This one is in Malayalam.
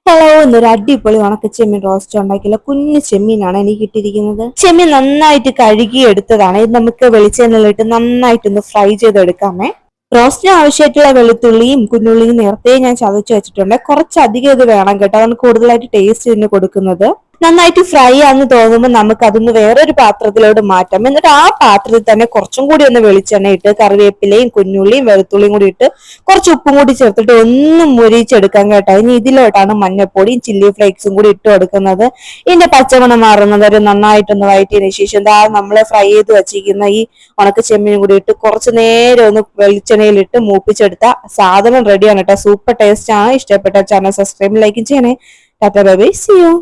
ഹലോ, എന്നൊരു അടിപൊളി ഉണക്ക ചെമ്മീൻ റോസ്റ്റ് ഉണ്ടാക്കിയില്ല. കുഞ്ഞു ചെമ്മീനാണ് എനിക്ക് കിട്ടിയിരിക്കുന്നത്. ചെമ്മീൻ നന്നായിട്ട് കഴുകി എടുത്തതാണ്. ഇത് നമുക്ക് വെളിച്ചെണ്ണയിലിട്ട് നന്നായിട്ടൊന്ന് ഫ്രൈ ചെയ്തെടുക്കാമേ. റോസ്റ്റിന് ആവശ്യമായിട്ടുള്ള വെളുത്തുള്ളിയും കുഞ്ഞുള്ളിയും നേരത്തെ ഞാൻ ചതച്ച് വെച്ചിട്ടുണ്ട്. കുറച്ചധികം ഇത് വേണം കേട്ടോ, അതാണ് കൂടുതലായിട്ട് ടേസ്റ്റ് ഇതിന് കൊടുക്കുന്നത്. നന്നായിട്ട് ഫ്രൈ ആണെന്ന് തോന്നുമ്പോൾ നമുക്ക് അതൊന്ന് വേറൊരു പാത്രത്തിലോട്ട് മാറ്റാം. എന്നിട്ട് ആ പാത്രത്തിൽ തന്നെ കുറച്ചും കൂടി ഒന്ന് വെളിച്ചെണ്ണ ഇട്ട് കറിവേപ്പിലയും കുഞ്ഞുള്ളിയും വെളുത്തുള്ളിയും കൂടി ഇട്ട് കുറച്ച് ഉപ്പും കൂടി ചേർത്തിട്ട് ഒന്ന് മുരിച്ചെടുക്കാൻ കേട്ടോ. ഇനി ഇതിലോട്ടാണ് മഞ്ഞപ്പൊടിയും ചില്ലി ഫ്ലേക്സും കൂടി ഇട്ട് കൊടുക്കുന്നത്. ഇതിന്റെ പച്ചമണം മാറുന്നത് വരെ നന്നായിട്ടൊന്ന് വഴറ്റിയതിനു ശേഷം നമ്മൾ ഫ്രൈ ചെയ്ത് വെച്ചിരിക്കുന്ന ഈ ഉണക്ക ചെമ്മീനും കൂടി ഇട്ട് കുറച്ചു നേരം ഒന്ന് വെളിച്ചെണ്ണയിലിട്ട് മൂപ്പിച്ചെടുത്ത സാധനം റെഡിയാണ് കേട്ടോ. സൂപ്പർ ടേസ്റ്റ് ആണ്. ഇഷ്ടപ്പെട്ട ചാനൽ സബ്സ്ക്രൈബ് ലൈക്കും ചെയ്യണേ. Tata bye bye, see U.